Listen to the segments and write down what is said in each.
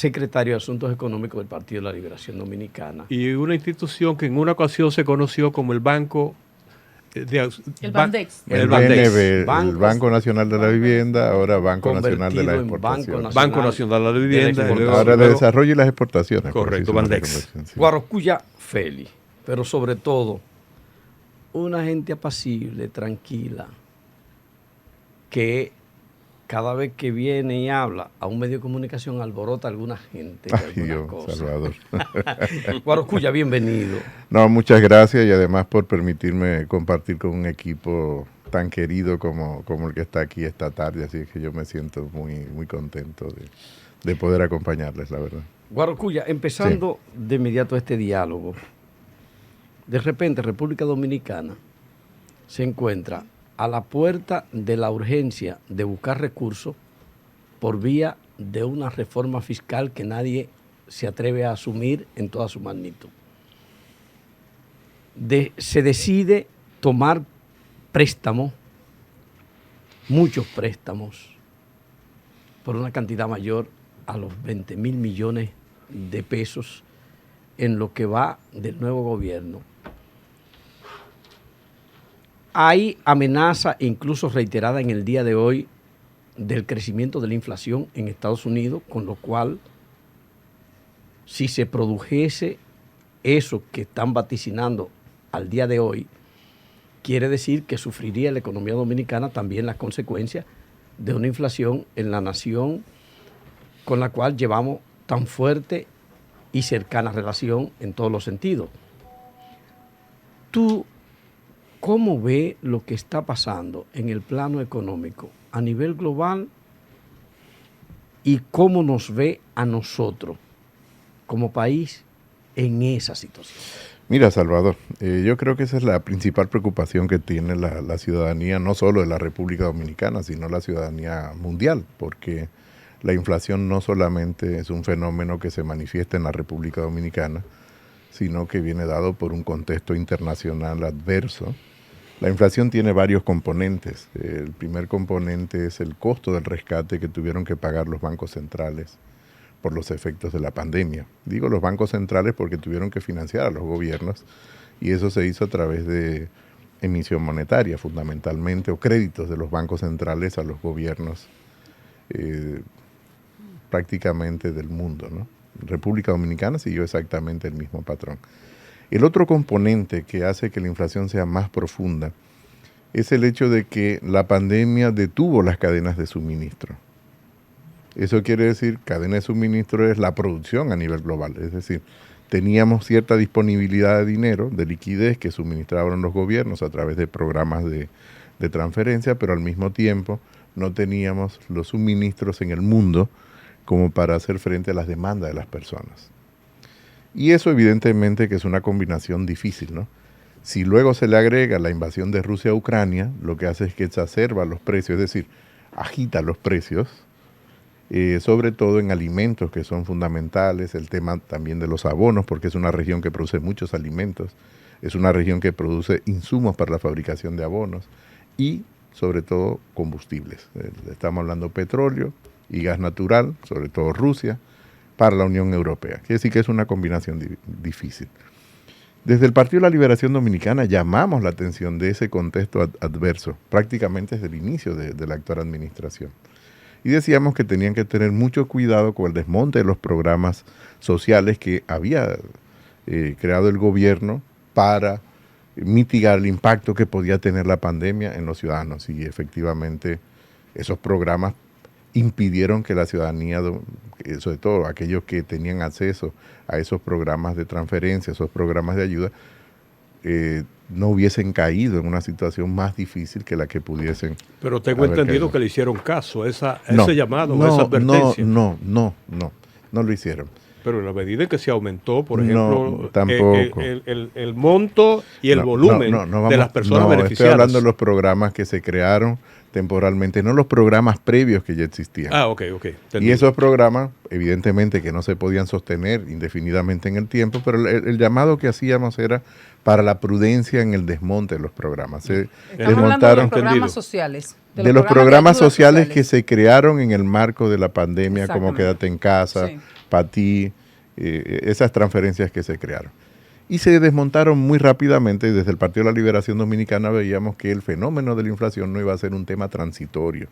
secretario de Asuntos Económicos del Partido de la Liberación Dominicana. Y una institución que en una ocasión se conoció como el Banco... el Bandex. El Bandex. BNB, el Banco Nacional de la Vivienda, ahora Banco Nacional de la Exportación. Banco Nacional de la Vivienda. Ahora de Desarrollo y las Exportaciones. Correcto, Bandex. Sí. Guarocuya Feli, pero sobre todo, una gente apacible, tranquila, que cada vez que viene y habla a un medio de comunicación alborota a alguna gente. Ay, Dios, cosa. Salvador. Guarocuya, bienvenido. No, muchas gracias y además por permitirme compartir con un equipo tan querido como el que está aquí esta tarde, así que yo me siento muy contento de poder acompañarles, la verdad. Guarocuya, empezando de inmediato este diálogo, de repente República Dominicana se encuentra a la puerta de la urgencia de buscar recursos por vía de una reforma fiscal que nadie se atreve a asumir en toda su magnitud. Se decide tomar préstamos, muchos préstamos, por una cantidad mayor a los 20.000 millones de pesos en lo que va del nuevo gobierno. Hay amenaza, incluso reiterada en el día de hoy, del crecimiento de la inflación en Estados Unidos, con lo cual, si se produjese eso que están vaticinando al día de hoy, quiere decir que sufriría la economía dominicana también las consecuencias de una inflación en la nación con la cual llevamos tan fuerte y cercana relación en todos los sentidos. ¿Tú cómo ve lo que está pasando en el plano económico a nivel global y cómo nos ve a nosotros como país en esa situación? Mira, Salvador, yo creo que esa es la principal preocupación que tiene la ciudadanía, no solo de la República Dominicana, sino la ciudadanía mundial, porque la inflación no solamente es un fenómeno que se manifiesta en la República Dominicana, sino que viene dado por un contexto internacional adverso. La inflación tiene varios componentes. El primer componente es el costo del rescate que tuvieron que pagar los bancos centrales por los efectos de la pandemia. Digo los bancos centrales porque tuvieron que financiar a los gobiernos y eso se hizo a través de emisión monetaria fundamentalmente o créditos de los bancos centrales a los gobiernos prácticamente del mundo, ¿no? República Dominicana siguió exactamente el mismo patrón. El otro componente que hace que la inflación sea más profunda es el hecho de que la pandemia detuvo las cadenas de suministro. Eso quiere decir, cadena de suministro es la producción a nivel global, es decir, teníamos cierta disponibilidad de dinero, de liquidez que suministraban los gobiernos a través de programas de transferencia, pero al mismo tiempo no teníamos los suministros en el mundo como para hacer frente a las demandas de las personas. Y eso evidentemente que es una combinación difícil, ¿no? Si luego se le agrega la invasión de Rusia a Ucrania, lo que hace es que exacerba los precios, es decir, agita los precios, sobre todo en alimentos que son fundamentales, el tema también de los abonos, porque es una región que produce muchos alimentos, es una región que produce insumos para la fabricación de abonos y sobre todo combustibles. Estamos hablando de petróleo y gas natural, sobre todo Rusia, para la Unión Europea. Quiere decir que es una combinación difícil. Desde el Partido de la Liberación Dominicana llamamos la atención de ese contexto adverso, prácticamente desde el inicio de la actual administración. Y decíamos que tenían que tener mucho cuidado con el desmonte de los programas sociales que había creado el gobierno para mitigar el impacto que podía tener la pandemia en los ciudadanos. Y efectivamente esos programas impidieron que la ciudadanía, sobre todo aquellos que tenían acceso a esos programas de transferencia, esos programas de ayuda, no hubiesen caído en una situación más difícil que la que pudiesen. Pero tengo entendido que le hicieron caso a ese llamado, a esa advertencia. No lo hicieron. Pero en la medida en que se aumentó, por ejemplo, tampoco. El monto y el volumen de las personas beneficiadas. Estoy hablando de los programas que se crearon temporalmente, no los programas previos que ya existían. Ah, ok. Y esos programas, evidentemente que no se podían sostener indefinidamente en el tiempo, pero el llamado que hacíamos era para la prudencia en el desmonte de los programas. Se desmontaron de los programas sociales. De los programas sociales que se crearon en el marco de la pandemia, como Quédate en Casa, Patí, esas transferencias que se crearon. Y se desmontaron muy rápidamente. Desde el Partido de la Liberación Dominicana veíamos que el fenómeno de la inflación no iba a ser un tema transitorio.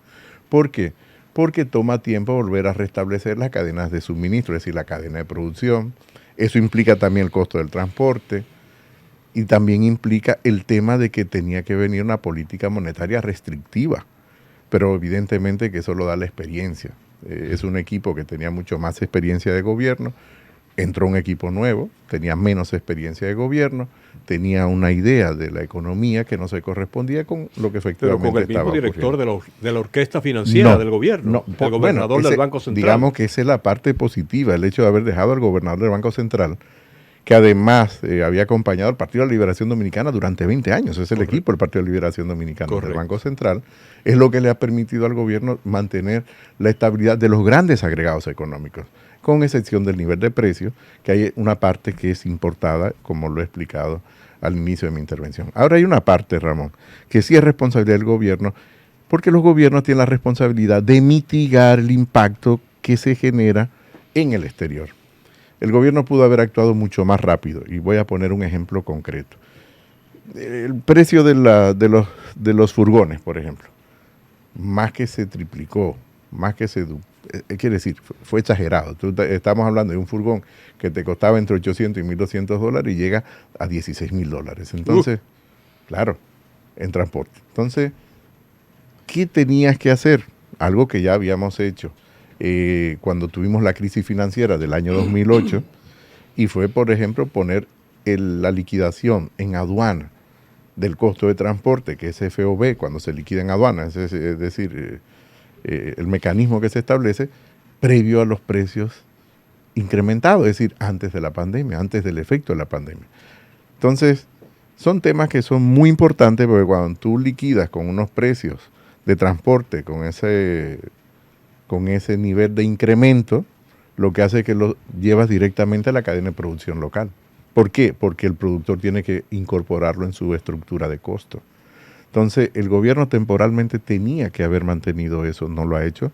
¿Por qué? Porque toma tiempo volver a restablecer las cadenas de suministro, es decir, la cadena de producción. Eso implica también el costo del transporte y también implica el tema de que tenía que venir una política monetaria restrictiva. Pero evidentemente que eso lo da la experiencia. Es un equipo que tenía mucho más experiencia de gobierno. Entró un equipo nuevo, tenía menos experiencia de gobierno, tenía una idea de la economía que no se correspondía con lo que efectivamente estaba ocurriendo. Pero con el mismo director de la orquesta financiera del gobierno, el gobernador del Banco Central. Digamos que esa es la parte positiva, el hecho de haber dejado al gobernador del Banco Central, que además había acompañado al Partido de la Liberación Dominicana durante 20 años. Es el equipo del Partido de la Liberación Dominicana del Banco Central. Es lo que le ha permitido al gobierno mantener la estabilidad de los grandes agregados económicos, con excepción del nivel de precios, que hay una parte que es importada, como lo he explicado al inicio de mi intervención. Ahora hay una parte, Ramón, que sí es responsabilidad del gobierno, porque los gobiernos tienen la responsabilidad de mitigar el impacto que se genera en el exterior. El gobierno pudo haber actuado mucho más rápido, y voy a poner un ejemplo concreto. El precio de los furgones, por ejemplo, más que se triplicó, más que se quiere decir, fue exagerado. Estamos hablando de un furgón que te costaba entre 800 y 1.200 dólares y llega a 16.000 dólares. Entonces, claro, en transporte. Entonces, ¿qué tenías que hacer? Algo que ya habíamos hecho cuando tuvimos la crisis financiera del año 2008, y fue, por ejemplo, poner la liquidación en aduana del costo de transporte, que es FOB, cuando se liquida en aduana, es decir, el mecanismo que se establece previo a los precios incrementados, es decir, antes de la pandemia, antes del efecto de la pandemia. Entonces, son temas que son muy importantes, porque cuando tú liquidas con unos precios de transporte, con ese nivel de incremento, lo que hace es que lo llevas directamente a la cadena de producción local. ¿Por qué? Porque el productor tiene que incorporarlo en su estructura de costo. Entonces, el gobierno temporalmente tenía que haber mantenido eso, no lo ha hecho,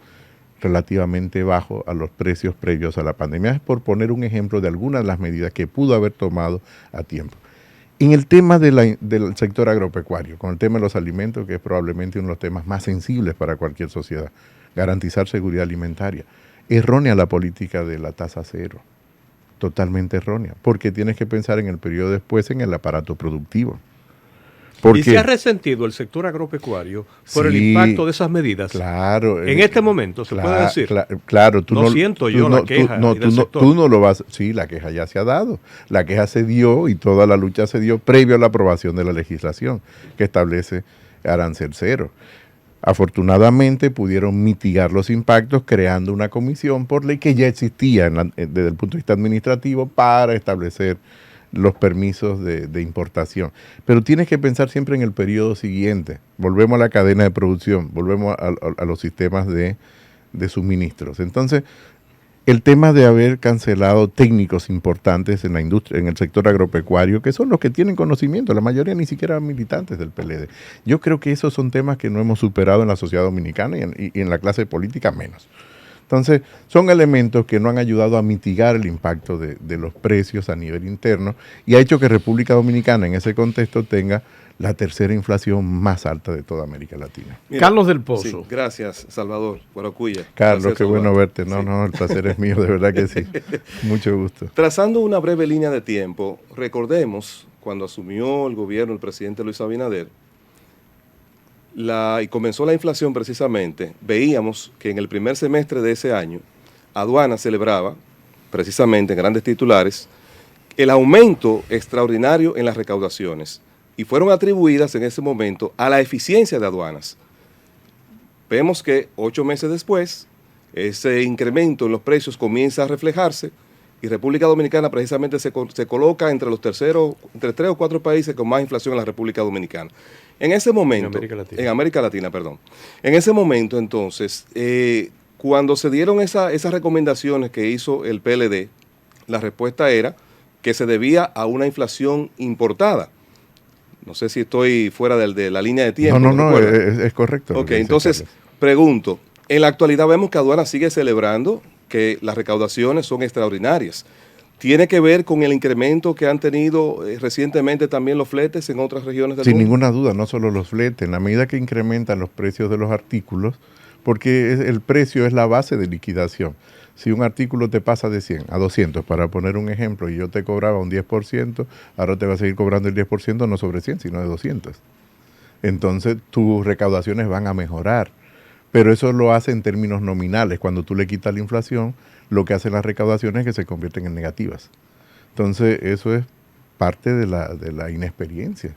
relativamente bajo a los precios previos a la pandemia. Es por poner un ejemplo de algunas de las medidas que pudo haber tomado a tiempo. En el tema del sector agropecuario, con el tema de los alimentos, que es probablemente uno de los temas más sensibles para cualquier sociedad, garantizar seguridad alimentaria. Errónea la política de la tasa cero, totalmente errónea, porque tienes que pensar en el periodo después en el aparato productivo. ¿Y se ha resentido el sector agropecuario por el impacto de esas medidas? Claro. En este momento, ¿se puede decir? Claro. Siento yo la queja del sector. Tú no lo vas... Sí, la queja ya se ha dado. La queja se dio y toda la lucha se dio previo a la aprobación de la legislación que establece arancel cero. Afortunadamente pudieron mitigar los impactos creando una comisión por ley que ya existía desde el punto de vista administrativo para establecer los permisos de importación. Pero tienes que pensar siempre en el periodo siguiente. Volvemos a la cadena de producción, volvemos a los sistemas de suministros. Entonces, el tema de haber cancelado técnicos importantes en la industria, en el sector agropecuario, que son los que tienen conocimiento, la mayoría ni siquiera militantes del PLD. Yo creo que esos son temas que no hemos superado en la sociedad dominicana y en la clase política menos. Entonces, son elementos que no han ayudado a mitigar el impacto de los precios a nivel interno y ha hecho que República Dominicana en ese contexto tenga la tercera inflación más alta de toda América Latina. Mira, Carlos del Pozo. Sí, gracias, Salvador Guaracuya. Carlos, qué bueno verte. No, el placer es mío, de verdad que sí. Mucho gusto. Trazando una breve línea de tiempo, recordemos cuando asumió el gobierno el presidente Luis Abinader, y comenzó la inflación precisamente, veíamos que en el primer semestre de ese año, Aduana celebraba, precisamente en grandes titulares, el aumento extraordinario en las recaudaciones y fueron atribuidas en ese momento a la eficiencia de aduanas. Vemos que 8 meses después, ese incremento en los precios comienza a reflejarse y República Dominicana precisamente se coloca entre los entre 3 o 4 países con más inflación en la República Dominicana. En ese momento, en América Latina, perdón. En ese momento, entonces, cuando se dieron esas recomendaciones que hizo el PLD, la respuesta era que se debía a una inflación importada. No sé si estoy fuera de la línea de tiempo. No, es correcto. Ok, entonces, pregunto, en la actualidad vemos que Aduana sigue celebrando que que las recaudaciones son extraordinarias. ¿Tiene que ver con el incremento que han tenido recientemente también los fletes en otras regiones del mundo? Sin ninguna duda, no solo los fletes, en la medida que incrementan los precios de los artículos, porque el precio es la base de liquidación. Si un artículo te pasa de 100 a 200, para poner un ejemplo, y yo te cobraba un 10%, ahora te va a seguir cobrando el 10% no sobre 100, sino de 200. Entonces tus recaudaciones van a mejorar, pero eso lo hace en términos nominales. Cuando tú le quitas la inflación, lo que hacen las recaudaciones es que se convierten en negativas. Entonces eso es parte de la inexperiencia.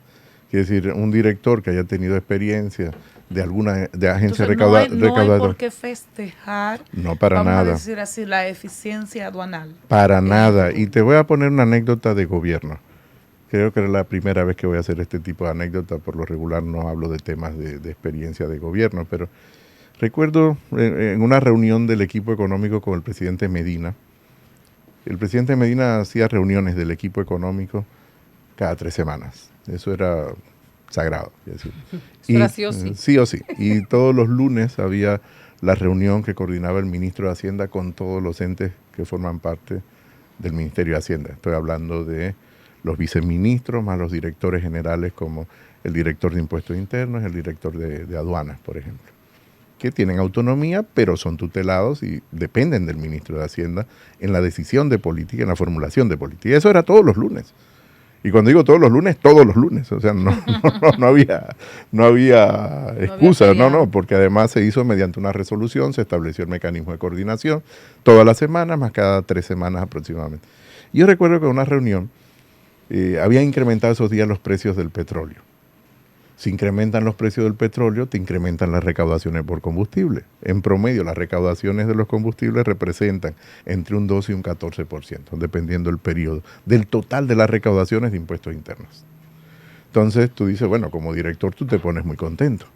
Quiere decir, un director que haya tenido experiencia de alguna agencia recaudadora. No hay por qué festejar, no, para nada. Vamos a decir así, la eficiencia aduanal. Para nada. Y te voy a poner una anécdota de gobierno. Creo que es la primera vez que voy a hacer este tipo de anécdota. Por lo regular no hablo de temas de experiencia de gobierno, pero recuerdo en una reunión del equipo económico con el presidente Medina. El presidente Medina hacía reuniones del equipo económico cada 3 semanas. Eso era sagrado. Era sí o sí. Sí o sí. Y todos los lunes había la reunión que coordinaba el ministro de Hacienda con todos los entes que forman parte del Ministerio de Hacienda. Estoy hablando de los viceministros, más los directores generales como el director de impuestos internos, el director de aduanas, por ejemplo, que tienen autonomía, pero son tutelados y dependen del ministro de Hacienda en la decisión de política, en la formulación de política. Y eso era todos los lunes. Y cuando digo todos los lunes, o sea, no había excusa, porque además se hizo mediante una resolución, se estableció el mecanismo de coordinación todas las semanas, más cada 3 semanas aproximadamente. Y yo recuerdo que en una reunión había incrementado esos días los precios del petróleo. Si incrementan los precios del petróleo, te incrementan las recaudaciones por combustible. En promedio, las recaudaciones de los combustibles representan entre un 12 y un 14%, dependiendo del periodo, del total de las recaudaciones de impuestos internos. Entonces, tú dices, bueno, como director tú te pones muy contento,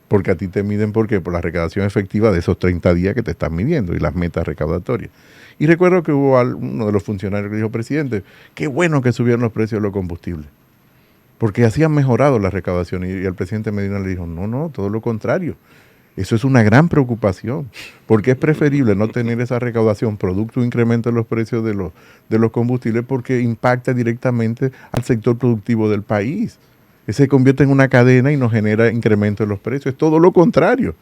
porque a ti te miden, ¿por qué? Por la recaudación efectiva de esos 30 días que te están midiendo y las metas recaudatorias. Y recuerdo que hubo uno de los funcionarios que dijo, presidente, qué bueno que subieron los precios de los combustibles, porque así han mejorado las recaudaciones. Y el presidente Medina le dijo, no, todo lo contrario. Eso es una gran preocupación, porque es preferible no tener esa recaudación producto de incremento de los precios de los combustibles, porque impacta directamente al sector productivo del país. Se convierte en una cadena y nos genera incremento de los precios. Es todo lo contrario.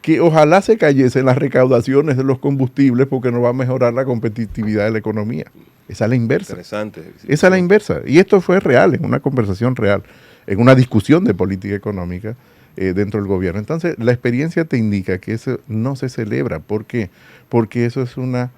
Que ojalá se cayesen las recaudaciones de los combustibles porque nos va a mejorar la competitividad de la economía. Esa es la inversa. Interesante. Esa es la inversa. Y esto fue real, en una conversación real, en una discusión de política económica dentro del gobierno. Entonces, la experiencia te indica que eso no se celebra. ¿Por qué? Porque eso es un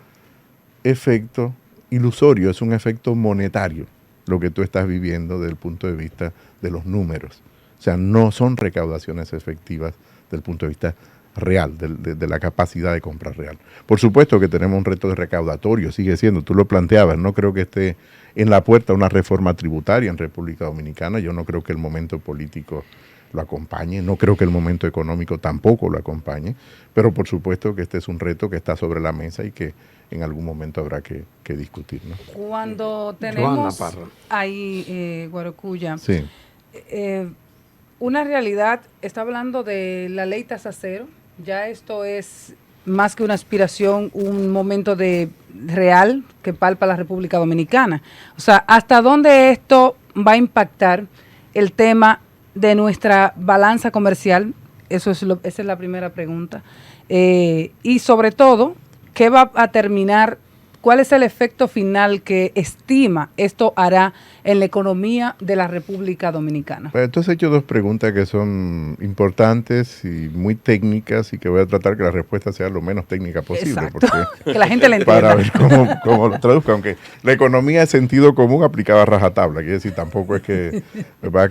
efecto ilusorio, es un efecto monetario, lo que tú estás viviendo desde el punto de vista de los números. O sea, no son recaudaciones efectivas desde el punto de vista real, de la capacidad de compra real. Por supuesto que tenemos un reto de recaudatorio, sigue siendo, tú lo planteabas, no creo que esté en la puerta una reforma tributaria en República Dominicana, yo no creo que el momento político lo acompañe, no creo que el momento económico tampoco lo acompañe, pero por supuesto que este es un reto que está sobre la mesa y que en algún momento habrá que discutir, ¿no? Cuando tenemos ahí, Guarocuya, sí. Una realidad, está hablando de la ley tasa cero, ya esto es más que una aspiración, un momento real que palpa la República Dominicana. O sea, ¿hasta dónde esto va a impactar el tema de nuestra balanza comercial? Esa es la primera pregunta. Y sobre todo, ¿qué va a terminar? ¿Cuál es el efecto final que estima esto hará en la economía de la República Dominicana? Pues tú has hecho 2 preguntas que son importantes y muy técnicas y que voy a tratar que la respuesta sea lo menos técnica posible. Exacto. Porque que la gente la entienda. Para ver cómo lo traduzca, aunque la economía es sentido común aplicada a rajatabla. Quiere decir, tampoco es que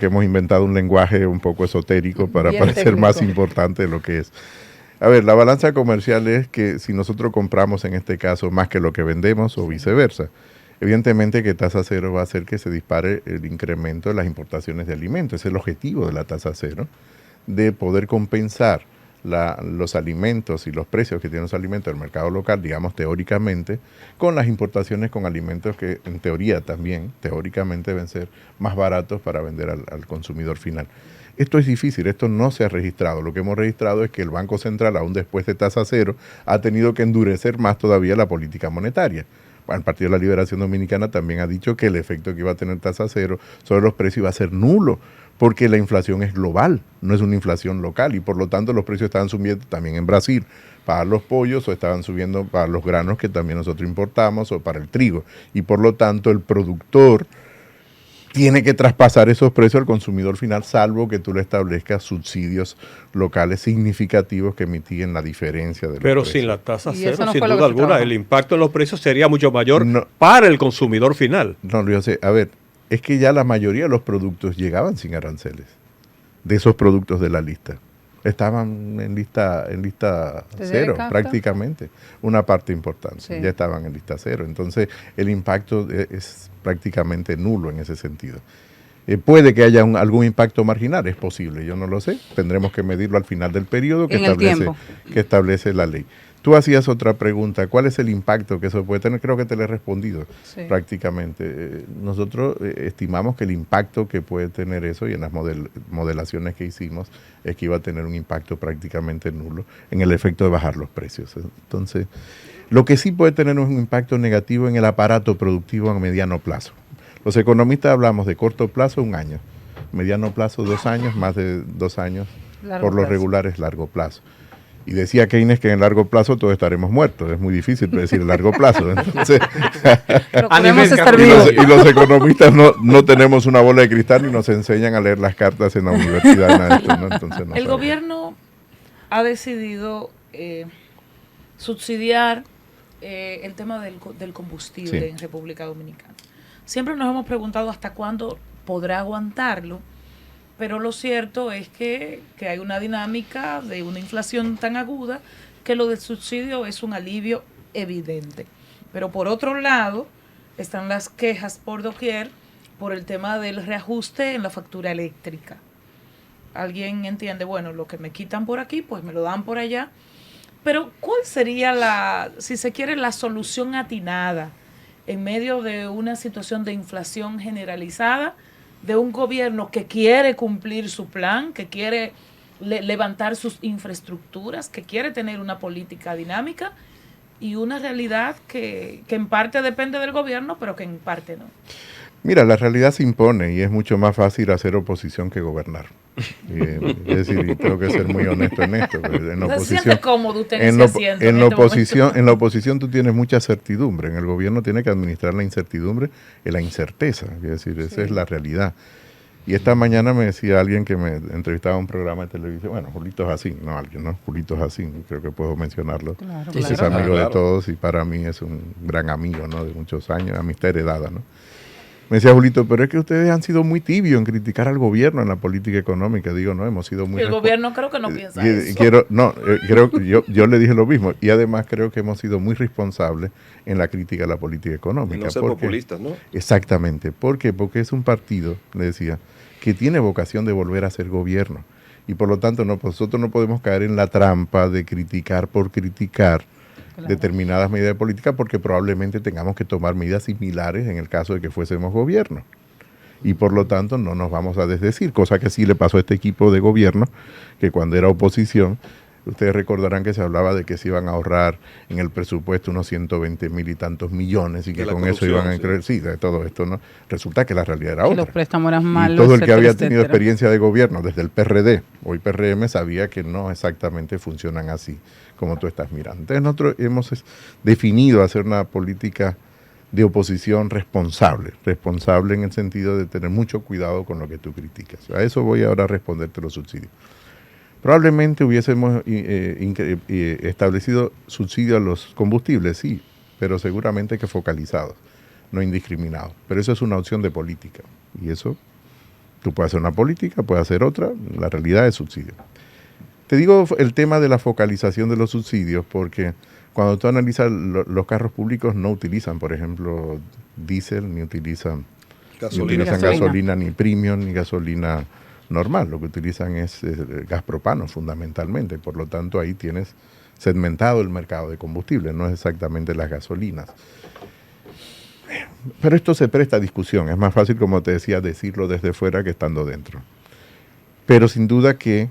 hemos inventado un lenguaje un poco esotérico para parecer técnico, más importante de lo que es. A ver, la balanza comercial es que si nosotros compramos en este caso más que lo que vendemos o viceversa, evidentemente que tasa cero va a hacer que se dispare el incremento de las importaciones de alimentos. Ese es el objetivo de la tasa cero, de poder compensar los alimentos y los precios que tienen los alimentos del mercado local, digamos teóricamente, con las importaciones con alimentos que en teoría también, teóricamente deben ser más baratos para vender al consumidor final. Esto es difícil, esto no se ha registrado. Lo que hemos registrado es que el Banco Central, aún después de tasa cero, ha tenido que endurecer más todavía la política monetaria. El Partido de la Liberación Dominicana también ha dicho que el efecto que iba a tener tasa cero sobre los precios iba a ser nulo, porque la inflación es global, no es una inflación local, y por lo tanto los precios estaban subiendo también en Brasil para los pollos, o estaban subiendo para los granos que también nosotros importamos, o para el trigo, y por lo tanto el productor tiene que traspasar esos precios al consumidor final, salvo que tú le establezcas subsidios locales significativos que mitiguen la diferencia de los Pero precios. sin la tasa Y cero, eso no sin fue lo duda que se alguna, trabajó. el impacto en los precios sería mucho mayor No. para el consumidor final. No, yo sé, a ver, es que ya la mayoría de los productos llegaban sin aranceles, de esos productos de la lista. Estaban en lista ¿Desde cero, CAFTA? prácticamente. Una parte importante, Sí. ya estaban en lista cero. Entonces, el impacto es prácticamente nulo en ese sentido. Puede que haya algún impacto marginal, es posible, yo no lo sé. Tendremos que medirlo al final del periodo que establece la ley. Tú hacías otra pregunta, ¿cuál es el impacto que eso puede tener? Creo que te lo he respondido prácticamente. Nosotros estimamos que el impacto que puede tener eso, y en las modelaciones que hicimos, es que iba a tener un impacto prácticamente nulo en el efecto de bajar los precios. Entonces, lo que sí puede tener un impacto negativo en el aparato productivo a mediano plazo. Los economistas hablamos de corto plazo, 1 año, mediano plazo, 2 años, más de 2 años, por lo regular es largo plazo. Y decía Keynes que en el largo plazo todos estaremos muertos. Es muy difícil predecir el largo plazo. Entonces, y los economistas no tenemos una bola de cristal ni nos enseñan a leer las cartas en la universidad. Nada de esto, ¿no? Entonces, no el sabemos. gobierno ha decidido subsidiar el tema del combustible Sí. en República Dominicana. Siempre nos hemos preguntado hasta cuándo podrá aguantarlo, pero lo cierto es que hay una dinámica de una inflación tan aguda que lo del subsidio es un alivio evidente. Pero por otro lado, están las quejas por doquier por el tema del reajuste en la factura eléctrica. Alguien entiende, bueno, lo que me quitan por aquí, pues me lo dan por allá. Pero ¿cuál sería si se quiere, la solución atinada en medio de una situación de inflación generalizada, de un gobierno que quiere cumplir su plan, que quiere levantar sus infraestructuras, que quiere tener una política dinámica y una realidad que en parte depende del gobierno, pero que en parte no? Mira, la realidad se impone y es mucho más fácil hacer oposición que gobernar. Es decir, y tengo que ser muy honesto en esto. En la ¿Se oposición, siente cómodo usted en en ese asiento en este momento? en la oposición tú tienes mucha certidumbre. En el gobierno tiene que administrar la incertidumbre y la incerteza. Es decir, esa es la realidad. Y esta mañana me decía alguien que me entrevistaba en un programa de televisión, bueno, Julito Jacín, no alguien, ¿no? Julito Jacín, creo que puedo mencionarlo. Claro, Es claro. amigo de Claro. todos y para mí es un gran amigo, ¿no? De muchos años, amistad heredada, ¿no? Me decía Julito, pero es que ustedes han sido muy tibios en criticar al gobierno en la política económica. Digo, no, hemos sido muy... El gobierno creo que no piensa eso. Yo le dije lo mismo. Y además creo que hemos sido muy responsables en la crítica a la política Y económica. no ser porque- populistas, ¿no? Exactamente. ¿Por qué? Porque es un partido, le decía, que tiene vocación de volver a ser gobierno. Y por lo tanto, nosotros no podemos caer en la trampa de criticar por criticar determinadas medidas de política, porque probablemente tengamos que tomar medidas similares en el caso de que fuésemos gobierno. Y por lo tanto no nos vamos a desdecir, cosa que sí le pasó a este equipo de gobierno, que cuando era oposición, ustedes recordarán que se hablaba de que se iban a ahorrar en el presupuesto unos 120,000 y tantos millones y que De la con eso corrupción, iban a sí. creer, sí, de todo esto, ¿no? Resulta que la realidad era Que otra. los préstamos eran Y malos. todo el que etcétera, había tenido etcétera. experiencia de gobierno desde el PRD, hoy PRM, sabía que no exactamente funcionan así como tú estás mirando. Entonces nosotros hemos definido hacer una política de oposición responsable en el sentido de tener mucho cuidado con lo que tú criticas. A eso voy ahora a responderte los subsidios. Probablemente hubiésemos establecido subsidio a los combustibles, sí, pero seguramente que focalizados, no indiscriminados. Pero eso es una opción de política. Y eso, tú puedes hacer una política, puedes hacer otra, la realidad es subsidio. Te digo el tema de la focalización de los subsidios porque cuando tú analizas los carros públicos no utilizan, por ejemplo, diésel, ni utilizan Gasolina. gasolina, ni premium, ni gasolina normal. Lo que utilizan es gas propano fundamentalmente. Por lo tanto, ahí tienes segmentado el mercado de combustible, no es exactamente las gasolinas. Pero esto se presta a discusión. Es más fácil, como te decía, decirlo desde fuera que estando dentro. Pero sin duda que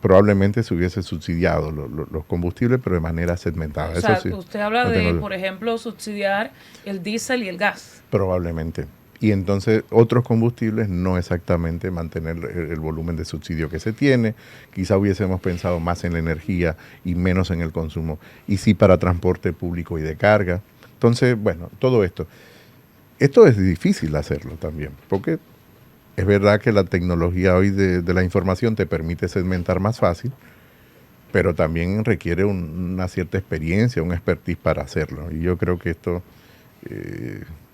probablemente se hubiese subsidiado los combustibles, pero de manera segmentada. O sea, eso sí, usted habla de, por ejemplo, subsidiar el diésel y el gas. Probablemente. Y entonces otros combustibles no exactamente mantener el volumen de subsidio que se tiene. Quizá hubiésemos pensado más en la energía y menos en el consumo. Y sí para transporte público y de carga. Entonces, bueno, todo esto. Esto es difícil hacerlo también, porque es verdad que la tecnología hoy de la información te permite segmentar más fácil, pero también requiere una cierta experiencia, un expertise para hacerlo. Y yo creo que esto,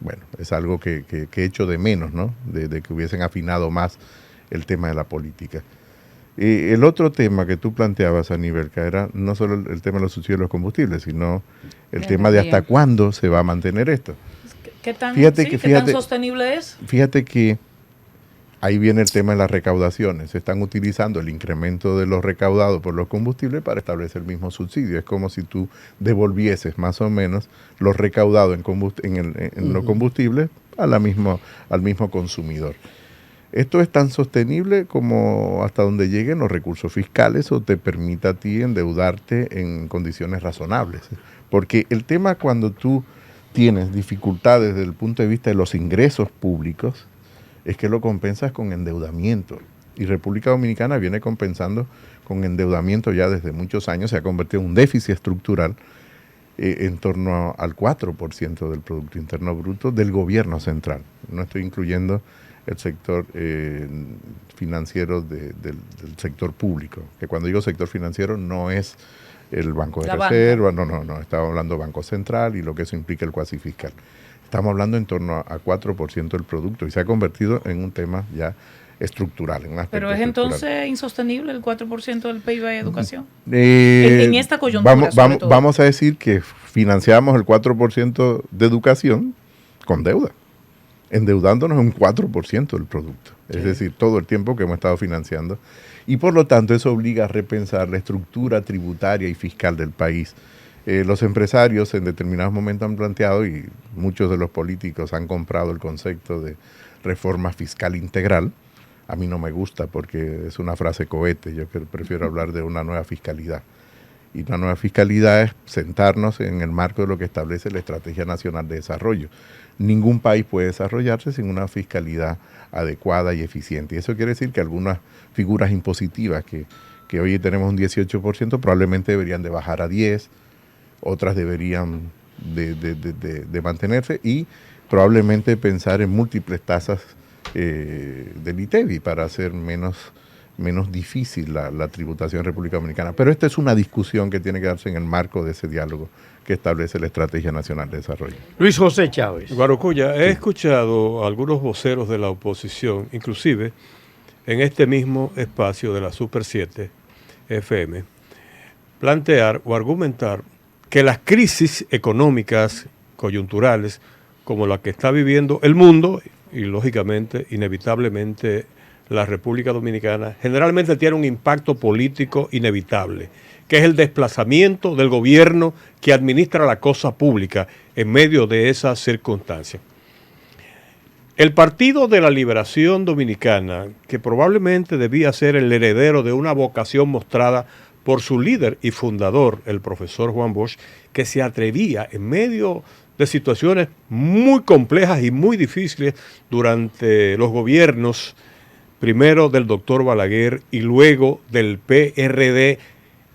bueno, es algo que he hecho de menos, ¿no? De que hubiesen afinado más el tema de la política. El otro tema que tú planteabas, Aníbal, era no solo el tema de los subsidios de los combustibles, sino el tema de hasta cuándo se va a mantener esto. ¿Qué tan, ¿Qué tan sostenible es? Fíjate que ahí viene el tema de las recaudaciones. Se están utilizando el incremento de los recaudados por los combustibles para establecer el mismo subsidio. Es como si tú devolvieses más o menos los recaudados en los combustibles al mismo consumidor. Esto es tan sostenible como hasta donde lleguen los recursos fiscales o te permita a ti endeudarte en condiciones razonables. Porque el tema cuando tú tienes dificultades desde el punto de vista de los ingresos públicos, es que lo compensas con endeudamiento. Y República Dominicana viene compensando con endeudamiento ya desde muchos años, se ha convertido en un déficit estructural en torno al 4% del Producto Interno Bruto del gobierno central. No estoy incluyendo el sector financiero del sector público, que cuando digo sector financiero no es el Banco de Reserva, no, estamos hablando Banco Central y lo que eso implica el cuasi fiscal. Estamos hablando en torno a 4% del producto y se ha convertido en un tema ya estructural. En un aspecto Pero es estructural. Entonces insostenible el 4% del PIB de educación. En esta coyuntura, vamos a decir que financiamos el 4% de educación con deuda, endeudándonos un 4% del producto. Sí. Es decir, todo el tiempo que hemos estado financiando. Y por lo tanto eso obliga a repensar la estructura tributaria y fiscal del país. Los empresarios en determinados momentos han planteado, y muchos de los políticos han comprado el concepto de reforma fiscal integral. A mí no me gusta porque es una frase cohete, yo prefiero hablar de una nueva fiscalidad. Y una nueva fiscalidad es sentarnos en el marco de lo que establece la Estrategia Nacional de Desarrollo. Ningún país puede desarrollarse sin una fiscalidad adecuada y eficiente. Y eso quiere decir que algunas figuras impositivas que hoy tenemos un 18%, probablemente deberían de bajar a 10%, otras deberían de mantenerse y probablemente pensar en múltiples tasas del ITEVI para hacer menos difícil la tributación en República Dominicana. Pero esta es una discusión que tiene que darse en el marco de ese diálogo que establece la Estrategia Nacional de Desarrollo. Luis José Chávez. Guarocuya, he escuchado a algunos voceros de la oposición, inclusive en este mismo espacio de la Super 7 FM, plantear o argumentar que las crisis económicas coyunturales como la que está viviendo el mundo y lógicamente, inevitablemente, la República Dominicana, generalmente tiene un impacto político inevitable, que es el desplazamiento del gobierno que administra la cosa pública en medio de esas circunstancias. El Partido de la Liberación Dominicana, que probablemente debía ser el heredero de una vocación mostrada por su líder y fundador, el profesor Juan Bosch, que se atrevía en medio de situaciones muy complejas y muy difíciles durante los gobiernos, primero del doctor Balaguer y luego del PRD,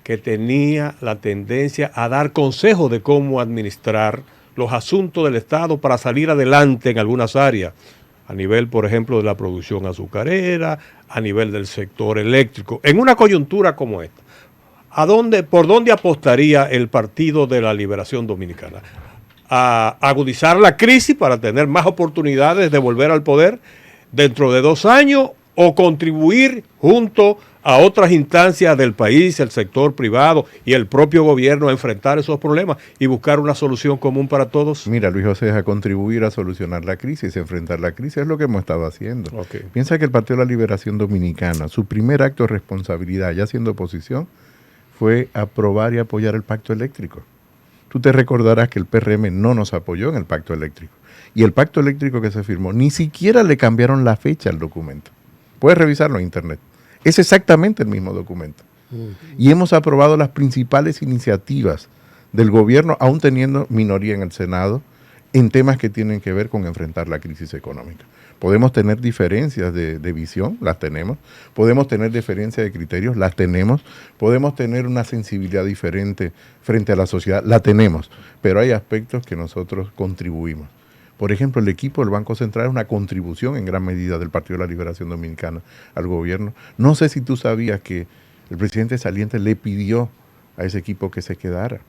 que tenía la tendencia a dar consejos de cómo administrar los asuntos del Estado para salir adelante en algunas áreas, a nivel, por ejemplo, de la producción azucarera, a nivel del sector eléctrico, en una coyuntura como esta. ¿Por dónde apostaría el Partido de la Liberación Dominicana? ¿A agudizar la crisis para tener más oportunidades de volver al poder dentro de 2 años o contribuir junto a otras instancias del país, el sector privado y el propio gobierno a enfrentar esos problemas y buscar una solución común para todos? Mira, Luis José, a contribuir a solucionar la crisis, enfrentar la crisis, es lo que hemos estado haciendo. Okay. Piensa que el Partido de la Liberación Dominicana, su primer acto de responsabilidad, ya siendo oposición, fue aprobar y apoyar el pacto eléctrico. Tú te recordarás que el PRM no nos apoyó en el pacto eléctrico. Y el pacto eléctrico que se firmó, ni siquiera le cambiaron la fecha al documento. Puedes revisarlo en internet. Es exactamente el mismo documento. Y hemos aprobado las principales iniciativas del gobierno, aún teniendo minoría en el Senado, en temas que tienen que ver con enfrentar la crisis económica. Podemos tener diferencias de visión, las tenemos. Podemos tener diferencias de criterios, las tenemos. Podemos tener una sensibilidad diferente frente a la sociedad, la tenemos. Pero hay aspectos que nosotros contribuimos. Por ejemplo, el equipo del Banco Central es una contribución en gran medida del Partido de la Liberación Dominicana al gobierno. No sé si tú sabías que el presidente saliente le pidió a ese equipo que se quedara.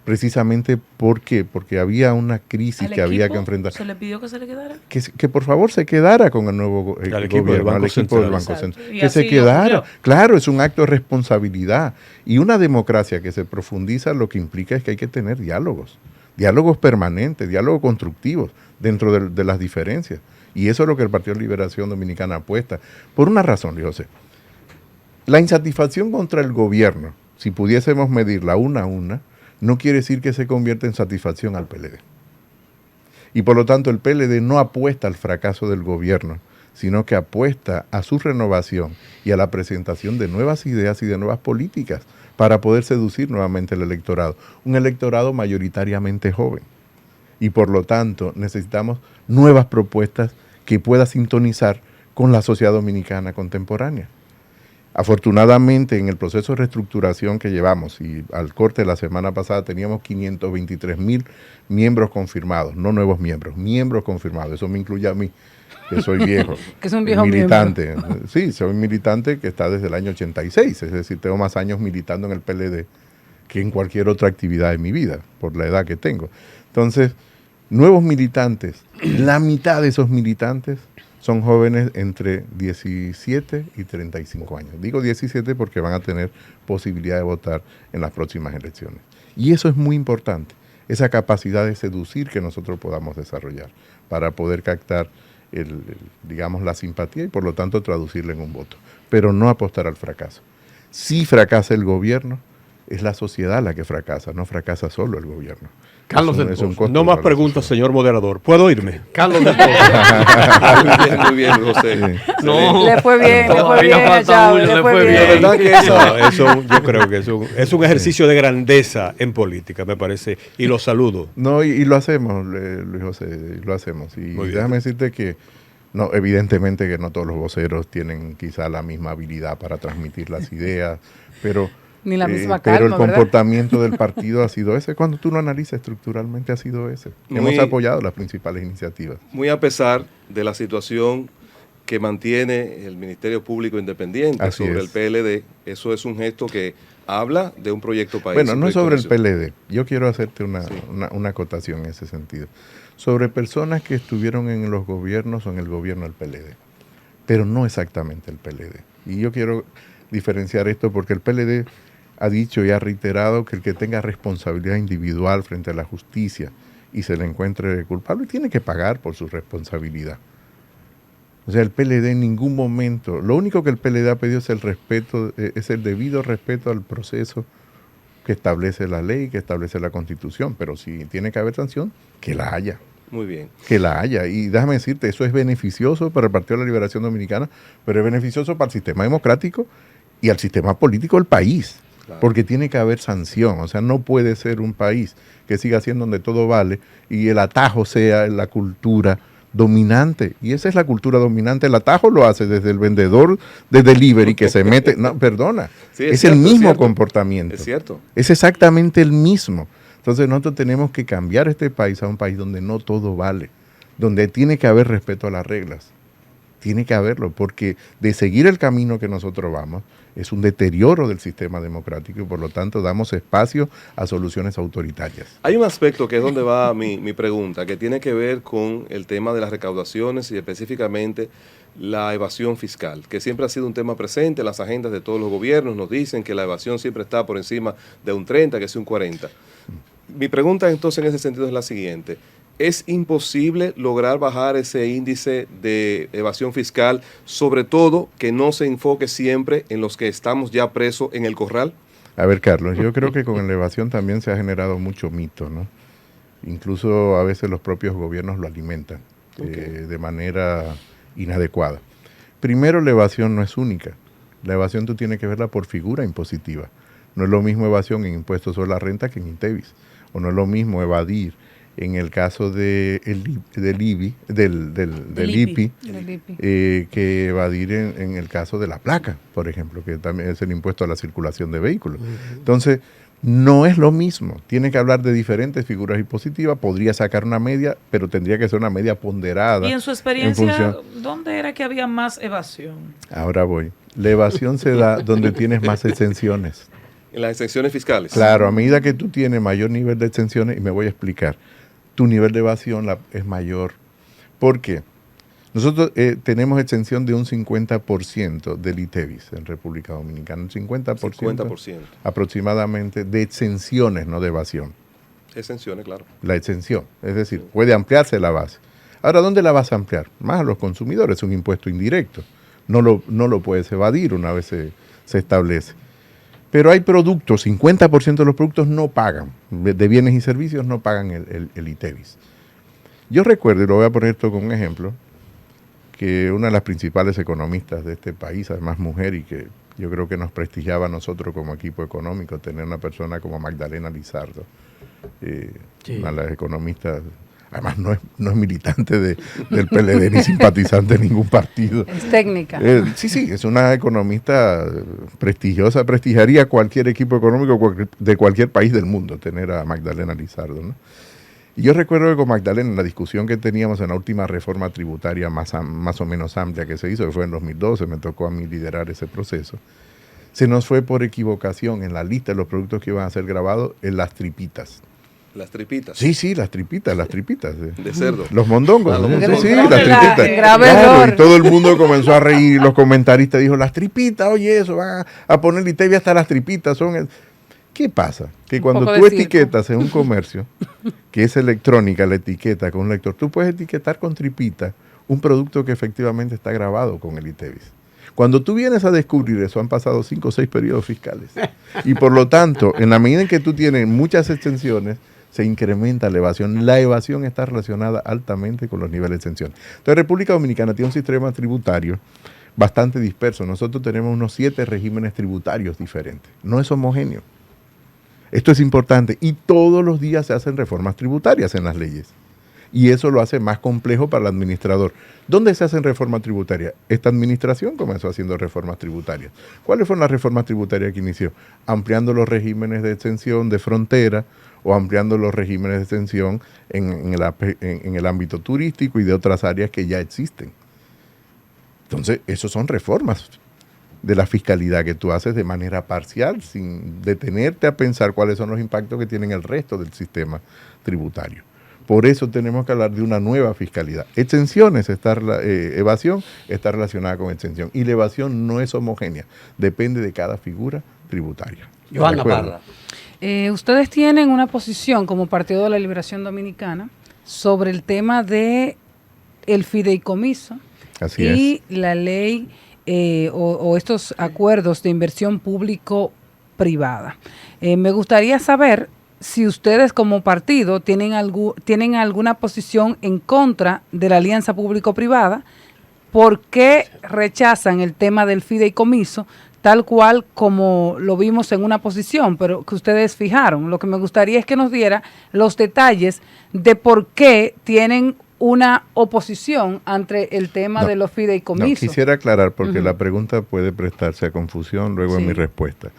Precisamente porque había una crisis que había que enfrentar. ¿Se le pidió que se le quedara? Que por favor se quedara con el nuevo gobierno, al equipo del Banco Central. Que se quedara. Claro, es un acto de responsabilidad. Y una democracia que se profundiza lo que implica es que hay que tener diálogos permanentes, diálogos constructivos dentro de las diferencias. Y eso es lo que el Partido de Liberación Dominicana apuesta. Por una razón, José. La insatisfacción contra el gobierno, si pudiésemos medirla una a una, no quiere decir que se convierta en satisfacción al PLD. Y por lo tanto el PLD no apuesta al fracaso del gobierno, sino que apuesta a su renovación y a la presentación de nuevas ideas y de nuevas políticas para poder seducir nuevamente el electorado. Un electorado mayoritariamente joven. Y por lo tanto necesitamos nuevas propuestas que pueda sintonizar con la sociedad dominicana contemporánea. Afortunadamente, en el proceso de reestructuración que llevamos, y al corte de la semana pasada teníamos 523,000 miembros confirmados, no nuevos miembros confirmados. Eso me incluye a mí, que soy viejo. Que es un viejo militante. miembro. Sí, soy militante que está desde el año 86, es decir, tengo más años militando en el PLD que en cualquier otra actividad de mi vida, por la edad que tengo. Entonces, nuevos militantes, la mitad de esos militantes son jóvenes entre 17 y 35 años. Digo 17 porque van a tener posibilidad de votar en las próximas elecciones. Y eso es muy importante, esa capacidad de seducir que nosotros podamos desarrollar para poder captar digamos, la simpatía y por lo tanto traducirla en un voto. Pero no apostar al fracaso. Si fracasa el gobierno, es la sociedad la que fracasa, no fracasa solo el gobierno. Carlos del Pozo. No más preguntas, señor moderador. ¿Puedo irme? Carlos del Pozo. Muy bien, José. No. Le fue bien, le fue Todavía bien, falta Chávez, mucho, le le fue fue bien. bien. De verdad que eso yo creo que es un ejercicio de grandeza en política, me parece, y lo saludo. No, y lo hacemos, Luis José, lo hacemos. Y déjame decirte que, no, evidentemente que no todos los voceros tienen quizá la misma habilidad para transmitir las ideas, pero... Ni la misma pero calma, el ¿verdad? comportamiento del partido ha sido ese. Cuando tú lo analizas estructuralmente ha sido ese. Hemos apoyado las principales iniciativas. Muy a pesar de la situación que mantiene el Ministerio Público Independiente Así sobre es. el PLD, eso es un gesto que habla de un proyecto país. Bueno, no es sobre el PLD. PLD. Yo quiero hacerte una acotación en ese sentido. Sobre personas que estuvieron en los gobiernos o en el gobierno del PLD. Pero no exactamente el PLD. Y yo quiero diferenciar esto porque el PLD ha dicho y ha reiterado que el que tenga responsabilidad individual frente a la justicia y se le encuentre culpable tiene que pagar por su responsabilidad. O sea, el PLD en ningún momento, lo único que el PLD ha pedido es el respeto, es el debido respeto al proceso que establece la ley, que establece la Constitución, pero si tiene que haber sanción, que la haya. Muy bien. Que la haya. Y déjame decirte, eso es beneficioso para el Partido de la Liberación Dominicana, pero es beneficioso para el sistema democrático y al sistema político del país. Claro. Porque tiene que haber sanción. O sea, no puede ser un país que siga siendo donde todo vale y el atajo sea la cultura dominante. Y esa es la cultura dominante. El atajo lo hace desde el vendedor de delivery que se mete. No, perdona. Sí, es cierto, el mismo comportamiento. Es cierto. Es exactamente el mismo. Entonces nosotros tenemos que cambiar este país a un país donde no todo vale, donde tiene que haber respeto a las reglas. Tiene que haberlo, porque de seguir el camino que nosotros vamos, Es un deterioro del sistema democrático y por lo tanto damos espacio a soluciones autoritarias. Hay un aspecto que es donde va mi pregunta, que tiene que ver con el tema de las recaudaciones y específicamente la evasión fiscal, que siempre ha sido un tema presente en las agendas de todos los gobiernos. Nos dicen que la evasión siempre está por encima de un 30, que es un 40. Mi pregunta entonces en ese sentido es la siguiente. ¿Es imposible lograr bajar ese índice de evasión fiscal, sobre todo que no se enfoque siempre en los que estamos ya presos en el corral? A ver, Carlos, yo creo que con la evasión también se ha generado mucho mito, ¿no? Incluso a veces los propios gobiernos lo alimentan de manera inadecuada. Primero, la evasión no es única. La evasión tú tienes que verla por figura impositiva. No es lo mismo evasión en impuestos sobre la renta que en INTEVIS. O no es lo mismo evadir en el caso del IPI, que evadir en el caso de la placa, por ejemplo, que también es el impuesto a la circulación de vehículos. Entonces, no es lo mismo. Tiene que hablar de diferentes figuras impositivas. Podría sacar una media, pero tendría que ser una media ponderada. Y en su experiencia, ¿dónde era que había más evasión? Ahora voy. La evasión se da donde tienes más exenciones. En las exenciones fiscales. Claro, a medida que tú tienes mayor nivel de exenciones, y me voy a explicar, tu nivel de evasión es mayor. ¿Por qué? Nosotros tenemos exención de un 50% del ITEVIS en República Dominicana, un 50%, aproximadamente de exenciones, no de evasión. Exenciones, claro. La exención, es decir, puede ampliarse la base. Ahora, ¿dónde la vas a ampliar? Más a los consumidores, es un impuesto indirecto. No lo puedes evadir una vez se establece. Pero hay productos, 50% de los productos no pagan, de bienes y servicios no pagan el ITEVIS. Yo recuerdo, y lo voy a poner esto como un ejemplo, que una de las principales economistas de este país, además mujer, y que yo creo que nos prestigiaba a nosotros como equipo económico, tener una persona como Magdalena Lizardo, una de las economistas, además no es militante del PLD ni simpatizante de ningún partido. Es técnica. Sí, es una economista prestigiosa, prestigiaría cualquier equipo económico de cualquier país del mundo, tener a Magdalena Lizardo, ¿no? Y yo recuerdo que con Magdalena, en la discusión que teníamos en la última reforma tributaria más o menos amplia que se hizo, que fue en 2012, me tocó a mí liderar ese proceso, se nos fue por equivocación en la lista de los productos que iban a ser grabados en las tripitas. ¿Las tripitas? Sí, las tripitas. De cerdo. Los mondongos. Los mondongos. mondongos. Sí, las tripitas. Claro, y todo el mundo comenzó a reír, los comentaristas dijo, las tripitas, oye, eso, van a poner ITEVIS hasta las tripitas. ¿Qué pasa? Que cuando tú etiquetas en un comercio, que es electrónica la etiqueta con un lector, tú puedes etiquetar con tripita un producto que efectivamente está grabado con el ITEVIS. Cuando tú vienes a descubrir eso, han pasado 5 o 6 periodos fiscales. Y por lo tanto, en la medida en que tú tienes muchas extensiones, se incrementa la evasión. La evasión está relacionada altamente con los niveles de exención. Entonces, República Dominicana tiene un sistema tributario bastante disperso. Nosotros tenemos unos 7 regímenes tributarios diferentes. No es homogéneo. Esto es importante. Y todos los días se hacen reformas tributarias en las leyes. Y eso lo hace más complejo para el administrador. ¿Dónde se hacen reformas tributarias? Esta administración comenzó haciendo reformas tributarias. ¿Cuáles fueron las reformas tributarias que inició? Ampliando los regímenes de exención de frontera o ampliando los regímenes de exención en el ámbito turístico y de otras áreas que ya existen. Entonces, esos son reformas de la fiscalidad que tú haces de manera parcial, sin detenerte a pensar cuáles son los impactos que tienen el resto del sistema tributario. Por eso tenemos que hablar de una nueva fiscalidad. Evasión está relacionada con exención. Y la evasión no es homogénea, depende de cada figura tributaria. Johanna Parra. Ustedes tienen una posición como Partido de la Liberación Dominicana sobre el tema de el fideicomiso. Así y la ley o estos acuerdos de inversión público-privada. Me gustaría saber si ustedes como partido tienen alguna posición en contra de la alianza público-privada, ¿por qué rechazan el tema del fideicomiso tal cual como lo vimos en una posición, pero que ustedes fijaron? Lo que me gustaría es que nos diera los detalles de por qué tienen una oposición ante el tema de los fideicomisos. Quisiera aclarar porque la pregunta puede prestarse a confusión luego en mi respuesta.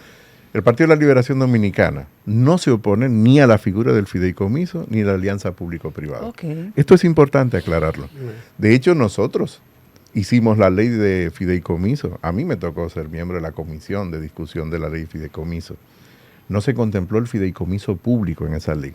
El Partido de la Liberación Dominicana no se opone ni a la figura del fideicomiso ni a la alianza público-privada. Esto es importante aclararlo. De hecho, nosotros hicimos la ley de fideicomiso. A mí me tocó ser miembro de la comisión de discusión de la ley de fideicomiso. No se contempló el fideicomiso público en esa ley.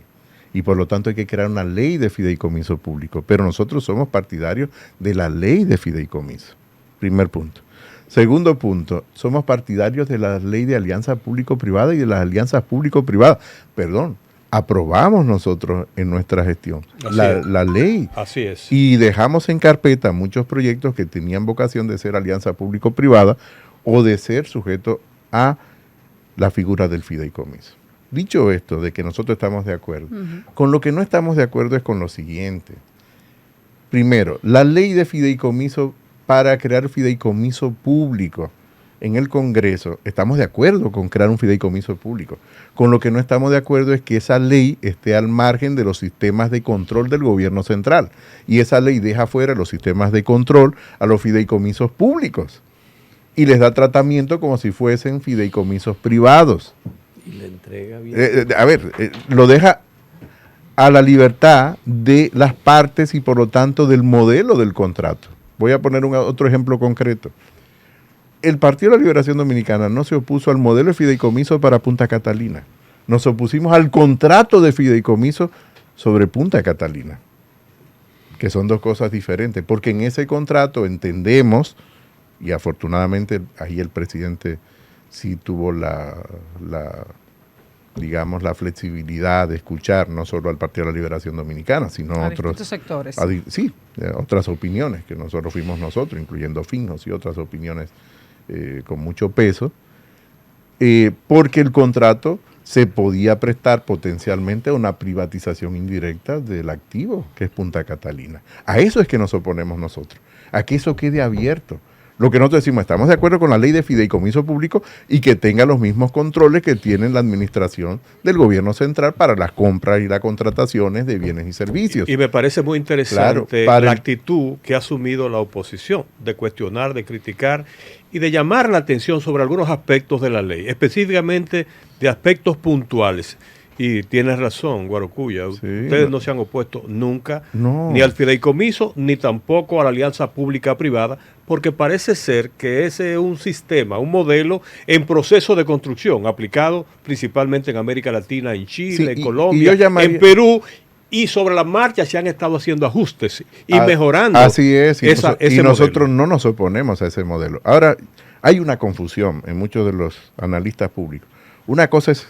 Y por lo tanto hay que crear una ley de fideicomiso público. Pero nosotros somos partidarios de la ley de fideicomiso. Primer punto. Segundo punto, somos partidarios de la ley de alianza público-privada y de las alianzas público-privadas. Perdón, aprobamos nosotros en nuestra gestión la ley. Así es. Y dejamos en carpeta muchos proyectos que tenían vocación de ser alianza público-privada o de ser sujetos a la figura del fideicomiso. Dicho esto, de que nosotros estamos de acuerdo, con lo que no estamos de acuerdo es con lo siguiente. Primero, la ley de fideicomiso para crear fideicomiso público en el Congreso, estamos de acuerdo con crear un fideicomiso público. Con lo que no estamos de acuerdo es que esa ley esté al margen de los sistemas de control del gobierno central. Y esa ley deja fuera los sistemas de control a los fideicomisos públicos. Y les da tratamiento como si fuesen fideicomisos privados. Y le entrega bien. Lo deja a la libertad de las partes y por lo tanto del modelo del contrato. Voy a poner otro ejemplo concreto. El Partido de la Liberación Dominicana no se opuso al modelo de fideicomiso para Punta Catalina. Nos opusimos al contrato de fideicomiso sobre Punta Catalina, que son dos cosas diferentes, porque en ese contrato entendemos, y afortunadamente ahí el presidente sí tuvo la flexibilidad de escuchar no solo al Partido de la Liberación Dominicana, sino a otros sectores. Otras opiniones que nosotros fuimos nosotros, incluyendo Finos y otras opiniones con mucho peso, porque el contrato se podía prestar potencialmente a una privatización indirecta del activo que es Punta Catalina. A eso es que nos oponemos nosotros, a que eso quede abierto. Lo que nosotros decimos, estamos de acuerdo con la ley de fideicomiso público y que tenga los mismos controles que tiene la administración del gobierno central para las compras y las contrataciones de bienes y servicios. Y me parece muy interesante la actitud que ha asumido la oposición de cuestionar, de criticar y de llamar la atención sobre algunos aspectos de la ley, específicamente de aspectos puntuales. Y tienes razón, Guarocuya, ustedes no se han opuesto nunca ni al fideicomiso ni tampoco a la alianza pública-privada, porque parece ser que ese es un sistema, un modelo en proceso de construcción, aplicado principalmente en América Latina, en Chile, en Colombia, en Perú, y sobre la marcha se han estado haciendo ajustes y mejorando. Así es, y nosotros no nos oponemos a ese modelo. Ahora, hay una confusión en muchos de los analistas públicos. Una cosa es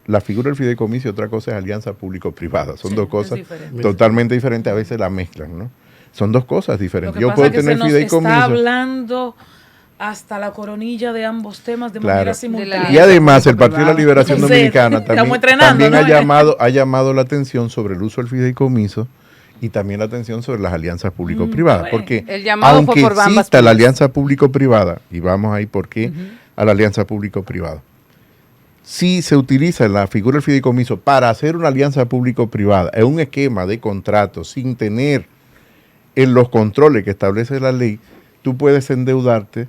la figura del fideicomiso y otra cosa es alianza público-privada. Son dos cosas totalmente diferentes, a veces la mezclan, ¿no? Son dos cosas diferentes. Yo puedo tener fideicomiso. Está hablando hasta la coronilla de ambos temas de manera simultánea. Y además el Partido de la Liberación Dominicana también ¿no? ha llamado la atención sobre el uso del fideicomiso y también la atención sobre las alianzas público-privadas. Porque aunque exista la alianza público-privada, y vamos ahí por qué a la alianza público-privada, si se utiliza la figura del fideicomiso para hacer una alianza público-privada en un esquema de contrato sin tener en los controles que establece la ley, tú puedes endeudarte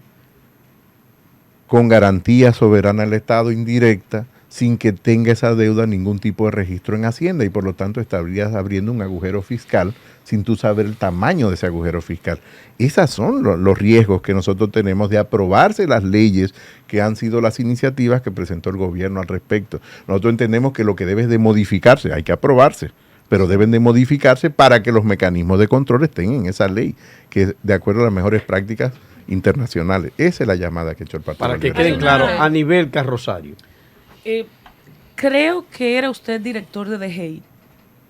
con garantía soberana del Estado indirecta sin que tenga esa deuda ningún tipo de registro en Hacienda y por lo tanto estarías abriendo un agujero fiscal sin tú saber el tamaño de ese agujero fiscal. Esos son los riesgos que nosotros tenemos de aprobarse las leyes que han sido las iniciativas que presentó el gobierno al respecto. Nosotros entendemos que lo que debe de modificarse, hay que aprobarse, pero deben de modificarse para que los mecanismos de control estén en esa ley, que es de acuerdo a las mejores prácticas internacionales. Esa es la llamada que ha hecho el Partido. Para que quede claro, a nivel Carrosario. Creo que era usted director de DGI.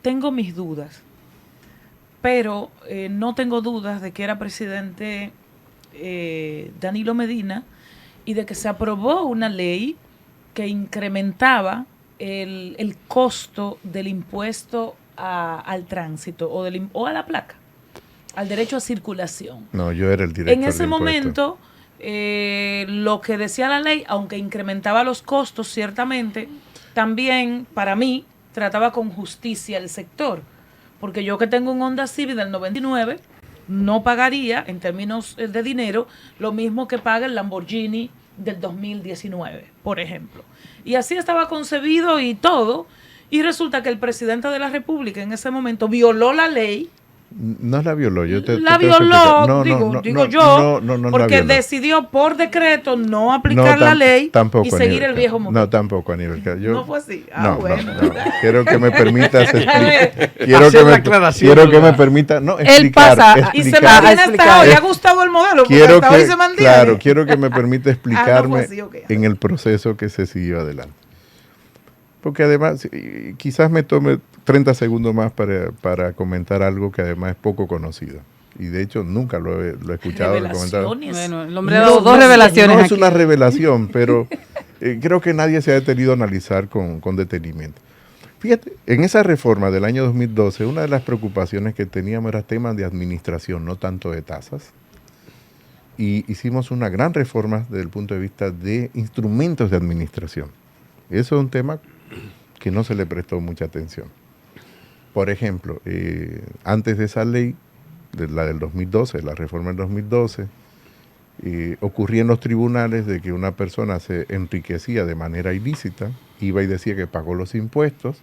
Tengo mis dudas, pero no tengo dudas de que era presidente Danilo Medina y de que se aprobó una ley que incrementaba el costo del impuesto al tránsito o a la placa, al derecho a circulación. No, yo era el director. En ese momento, lo que decía la ley, aunque incrementaba los costos, ciertamente, también, para mí, trataba con justicia el sector. Porque yo que tengo un Honda Civic del 99, no pagaría, en términos de dinero, lo mismo que paga el Lamborghini del 2019, por ejemplo. Y así estaba concebido y todo. Y resulta que el presidente de la República en ese momento violó la ley No la violó, yo te La tengo que violó, explicar. No, digo, no, no, digo no, yo, no, no la porque violó. decidió por decreto no aplicar No, la ley tampoco, y seguir Aníbal, el viejo modelo. No, tampoco, Aníbal. No fue así. No, Bueno. no. Quiero que me permitas explicar. Hacer la aclaración, quiero que me ¿verdad? permita, no, Él explicar. pasa Y se explicar. mantiene hasta explicar. hoy. ¿Le ha gustado el modelo? Porque Quiero hasta hoy que, se mantiene. claro, quiero que me permita explicarme fue así, ok. en el proceso que se siguió adelante. Porque además, quizás me tome 30 segundos más para comentar algo que además es poco conocido. Y de hecho nunca lo he escuchado comentar. Revelaciones. Bueno, el hombre ha dado dos revelaciones No es aquí. una revelación, pero creo que nadie se ha detenido a analizar con detenimiento. Fíjate, en esa reforma del año 2012, una de las preocupaciones que teníamos era temas de administración, no tanto de tasas. Y hicimos una gran reforma desde el punto de vista de instrumentos de administración. Eso es un tema que no se le prestó mucha atención. Por ejemplo, antes de esa ley, de la del 2012, la reforma del 2012, ocurría en los tribunales de que una persona se enriquecía de manera ilícita, iba y decía que pagó los impuestos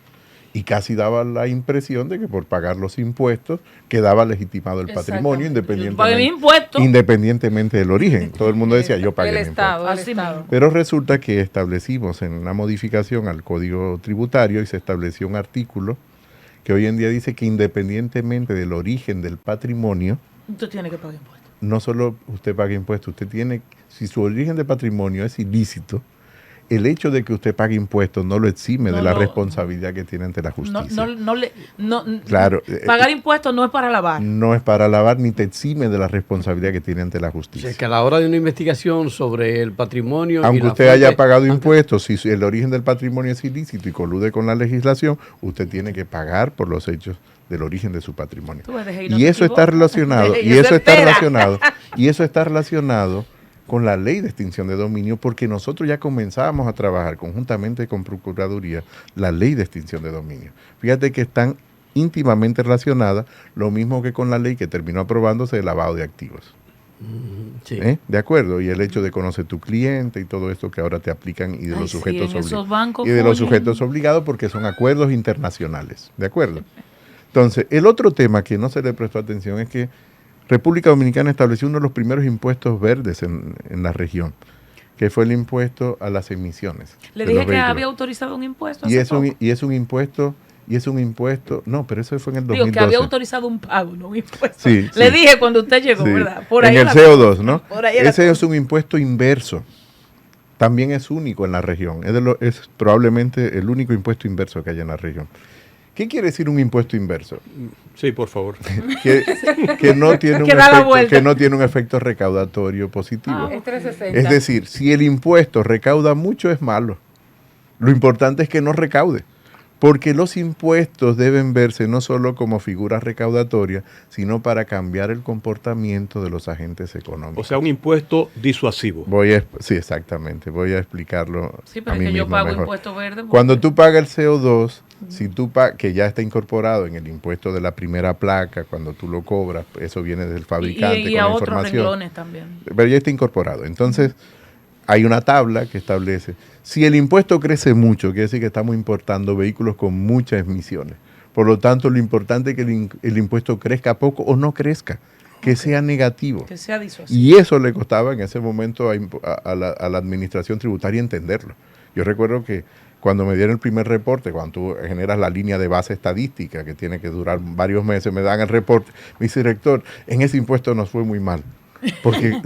y casi daba la impresión de que por pagar los impuestos quedaba legitimado el patrimonio Pagué mi impuesto. independientemente del origen. Todo el mundo decía, yo pagué El mi impuesto. Estado, el Así Estado. mismo. Pero resulta que establecimos en una modificación al Código Tributario y se estableció un artículo que hoy en día dice que independientemente del origen del patrimonio, Usted tiene que pagar impuestos. no solo usted paga impuestos, usted tiene, si su origen de patrimonio es ilícito, el hecho de que usted pague impuestos no lo exime de la responsabilidad que tiene ante la justicia. Claro, pagar impuestos no es para lavar. No es para lavar ni te exime de la responsabilidad que tiene ante la O justicia. sea, que a la hora de una investigación sobre el patrimonio... y Aunque la usted fuente- haya pagado impuestos, si el origen del patrimonio es ilícito y colude con la legislación, usted tiene que pagar por los hechos del origen de su patrimonio. Tú ves, deje y no Y te eso está equivocas. relacionado, Deje, y eso eso está espera. relacionado, y eso está relacionado con la ley de extinción de dominio, porque nosotros ya comenzábamos a trabajar conjuntamente con Procuraduría la ley de extinción de dominio. Fíjate que están íntimamente relacionadas, lo mismo que con la ley que terminó aprobándose de lavado de activos. Sí. ¿De acuerdo? Y el hecho de conocer tu cliente y todo esto que ahora te aplican y de los sujetos obligados. y de los sujetos obligados porque son acuerdos internacionales. ¿De acuerdo? Entonces, el otro tema que no se le prestó atención es que República Dominicana estableció uno de los primeros impuestos verdes en la región, que fue el impuesto a las emisiones. Le de dije los que vehículos. había autorizado un impuesto. Y hace poco. es un impuesto, no, pero eso fue en el Digo 2012. que había autorizado un pago, no un impuesto. Sí, Le sí. dije cuando usted llegó, Sí, ¿verdad? Por en ahí el la CO2, cosa. ¿no? Por ahí la Ese cosa. es un impuesto inverso. También es único en la región. Es probablemente el único impuesto inverso que hay en la región. ¿Qué quiere decir un impuesto inverso? Sí, por favor. Que no tiene un Que da la efecto, vuelta. que no tiene un efecto recaudatorio positivo. Es 360. Es decir, si el impuesto recauda mucho es malo. Lo importante es que no recaude. Porque los impuestos deben verse no solo como figuras recaudatorias, sino para cambiar el comportamiento de los agentes económicos. O sea, un impuesto disuasivo. Sí, exactamente. Voy a explicarlo Sí, a pero es mí que yo mismo pago mejor. impuesto verde. porque- Cuando tú pagas el CO2, si tú que ya está incorporado en el impuesto de la primera placa, cuando tú lo cobras, eso viene del fabricante y con a la otros información. renglones también. Pero ya está incorporado. Entonces, hay una tabla que establece, si el impuesto crece mucho, quiere decir que estamos importando vehículos con muchas emisiones. Por lo tanto, lo importante es que el impuesto crezca poco o no crezca, que sea negativo. Que sea disuasivo. Y eso le costaba en ese momento a la administración tributaria entenderlo. Yo recuerdo que cuando me dieron el primer reporte, cuando tú generas la línea de base estadística, que tiene que durar varios meses, me dan el reporte, me dice, director, en ese impuesto nos fue muy mal, porque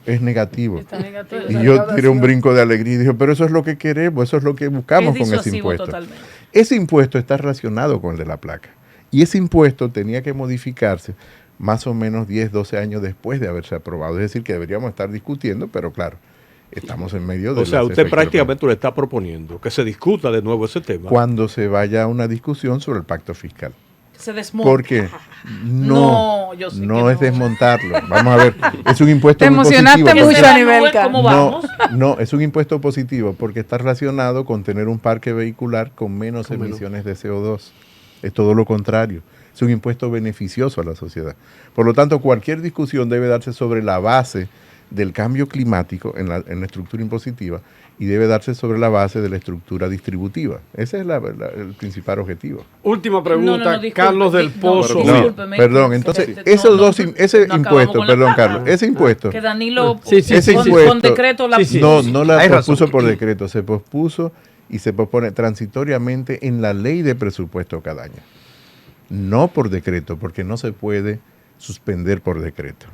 es negativo. Está negativo. Y yo tiré un brinco de alegría y dije, pero eso es lo que queremos, eso es lo que buscamos Es con ese disuasivo impuesto. totalmente. Ese impuesto está relacionado con el de la placa. Y ese impuesto tenía que modificarse más o menos 10, 12 años después de haberse aprobado. Es decir, que deberíamos estar discutiendo, pero claro, estamos en medio de O sea, las usted efectivas- prácticamente le está proponiendo que se discuta de nuevo ese tema. cuando se vaya a una discusión sobre el pacto fiscal. Se desmonta. Porque No, yo sé que no es no. desmontarlo. Vamos a ver, es un impuesto Te muy emocionaste positivo. mucho, Que se Anibelka. evalúe cómo vamos. No, es un impuesto positivo porque está relacionado con tener un parque vehicular con menos emisiones de CO2. Es todo lo contrario. Es un impuesto beneficioso a la sociedad. Por lo tanto, cualquier discusión debe darse sobre la base del cambio climático en la estructura impositiva y debe darse sobre la base de la estructura distributiva. Ese es el principal objetivo. Última pregunta, disculpe, Carlos del Pozo. discúlpeme. Perdón, entonces, No, esos no, dos, ese no acabamos impuesto, con la perdón, palabra. Carlos, ese impuesto, Que Danilo ese con impuesto, decreto la no la Hay pospuso razón. por decreto, se pospuso y se propone transitoriamente en la ley de presupuesto cada año. No por decreto, porque no se puede suspender por decreto.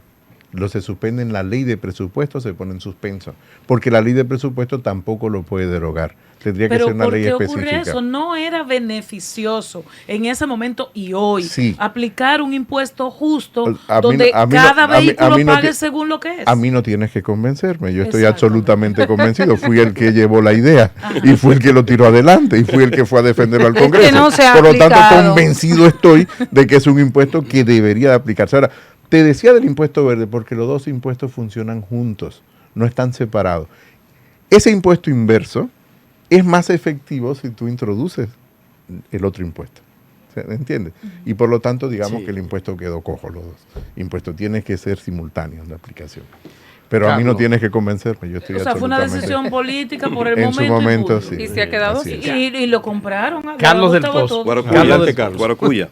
Lo se suspende en la ley de presupuesto, se pone en suspenso, porque la ley de presupuesto tampoco lo puede derogar. Tendría que Pero ser una ¿por ley qué ocurre específica. eso? No era beneficioso en ese momento y hoy Sí. aplicar un impuesto justo A mí donde no- a mí cada no- a mí- vehículo a mí no pague ti- según lo que es. A mí no tienes que convencerme, yo estoy Exactamente. absolutamente convencido. Fui el que llevó la idea y fui el que lo tiró adelante y fui el que fue a defenderlo al que Congreso. no se ha Por lo tanto, aplicado. convencido estoy de que es un impuesto que debería de aplicarse. Ahora, te decía del impuesto verde porque los dos impuestos funcionan juntos, no están separados. Ese impuesto inverso es más efectivo si tú introduces el otro impuesto. ¿Entiendes? Y por lo tanto, digamos Sí. que el impuesto quedó cojo, los dos impuestos tienen que ser simultáneos en la aplicación. Pero a mí no Carlos. tienes que convencerme, yo estoy O sea, fue una absolutamente- decisión política por el En momento. su momento, punto. sí. Y se ha quedado Así así. es. Y lo compraron. Carlos del Gustavo Pozo. todo. Guaracuya, Adelante, Carlos. Guaracuya.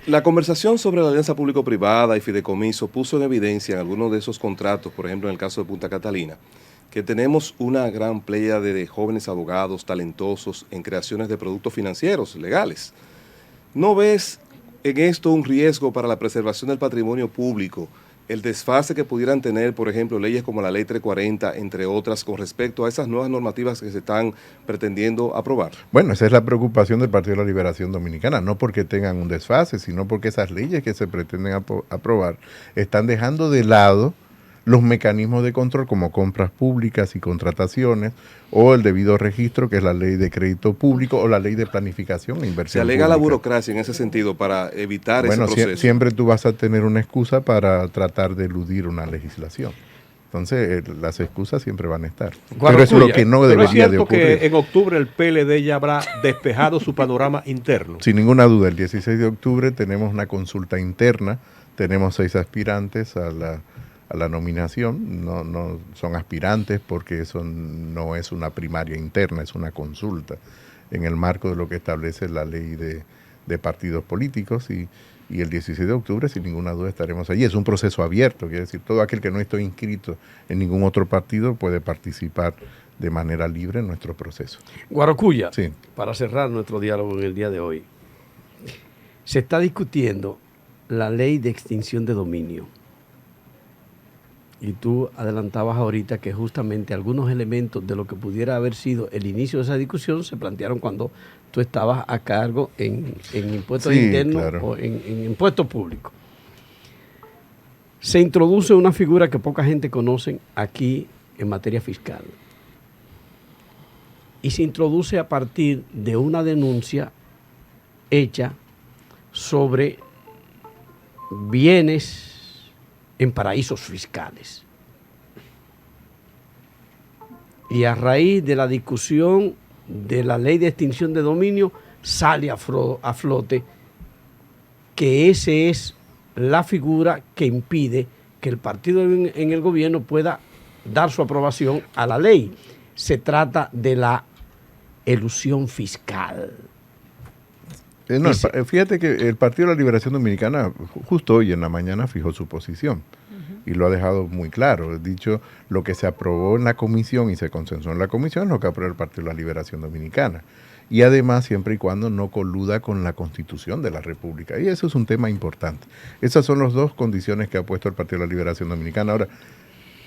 La conversación sobre la alianza público-privada y fideicomiso puso en evidencia en algunos de esos contratos, por ejemplo en el caso de Punta Catalina, que tenemos una gran playa de jóvenes abogados talentosos en creaciones de productos financieros legales. ¿No ves en esto un riesgo para la preservación del patrimonio público? El desfase que pudieran tener, por ejemplo, leyes como la Ley 340, entre otras, con respecto a esas nuevas normativas que se están pretendiendo aprobar. Bueno, esa es la preocupación del Partido de la Liberación Dominicana, no porque tengan un desfase, sino porque esas leyes que se pretenden aprobar están dejando de lado los mecanismos de control como compras públicas y contrataciones o el debido registro, que es la ley de crédito público o la ley de planificación e inversión Se alega la pública. burocracia en ese sentido para evitar Bueno, ese proceso. siempre tú vas a tener una excusa para tratar de eludir una legislación. Entonces, las excusas siempre van a estar. Pero eso es lo que no Pero es debería de cierto ocurrir. que en octubre el PLD ya habrá despejado su panorama interno. Sin ninguna duda, el 16 de octubre tenemos una consulta interna, tenemos 6 aspirantes a la nominación, no son aspirantes porque eso no es una primaria interna, es una consulta en el marco de lo que establece la ley de partidos políticos y el 16 de octubre sin ninguna duda estaremos allí. Es un proceso abierto, quiere decir, todo aquel que no esté inscrito en ningún otro partido puede participar de manera libre en nuestro proceso. Guaracuya, Sí. para cerrar nuestro diálogo en el día de hoy, se está discutiendo la ley de extinción de dominio. Y tú adelantabas ahorita que justamente algunos elementos de lo que pudiera haber sido el inicio de esa discusión se plantearon cuando tú estabas a cargo en impuestos Sí, internos claro. o en impuestos públicos. Se introduce una figura que poca gente conoce aquí en materia fiscal. Y se introduce a partir de una denuncia hecha sobre bienes en paraísos fiscales. Y a raíz de la discusión de la ley de extinción de dominio sale a flote que esa es la figura que impide que el partido en el gobierno pueda dar su aprobación a la ley. Se trata de la elusión fiscal. No, fíjate que el Partido de la Liberación Dominicana justo hoy en la mañana fijó su posición y lo ha dejado muy claro. Dicho, lo que se aprobó en la comisión y se consensuó en la comisión es lo que aprobó el Partido de la Liberación Dominicana. Y además, siempre y cuando no coluda con la Constitución de la República. Y eso es un tema importante. Esas son las dos condiciones que ha puesto el Partido de la Liberación Dominicana. Ahora,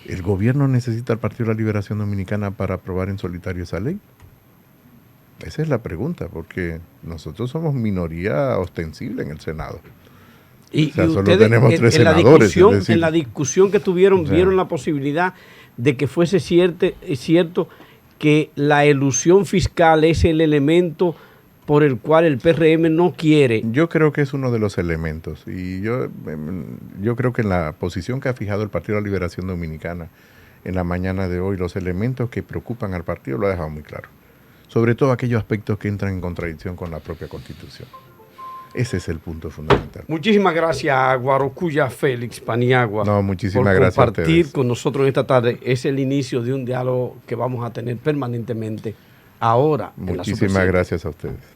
¿el gobierno necesita al Partido de la Liberación Dominicana para aprobar en solitario esa ley? Esa es la pregunta, porque nosotros somos minoría ostensible en el Senado. Y, O sea, y solo ustedes tenemos 3 senadores, es decir. en la discusión que tuvieron, O sea, vieron la posibilidad de que fuese cierto que la elusión fiscal es el elemento por el cual el PRM no quiere. Yo creo que es uno de los elementos. Y yo creo que en la posición que ha fijado el Partido de la Liberación Dominicana en la mañana de hoy, los elementos que preocupan al partido lo ha dejado muy claro. Sobre todo aquellos aspectos que entran en contradicción con la propia Constitución. Ese es el punto fundamental. Muchísimas gracias a Guarocuya Félix Paniagua No, muchísimas por gracias a compartir ustedes. con nosotros en esta tarde. Es el inicio de un diálogo que vamos a tener permanentemente ahora. en la Super Muchísimas 7. gracias a ustedes.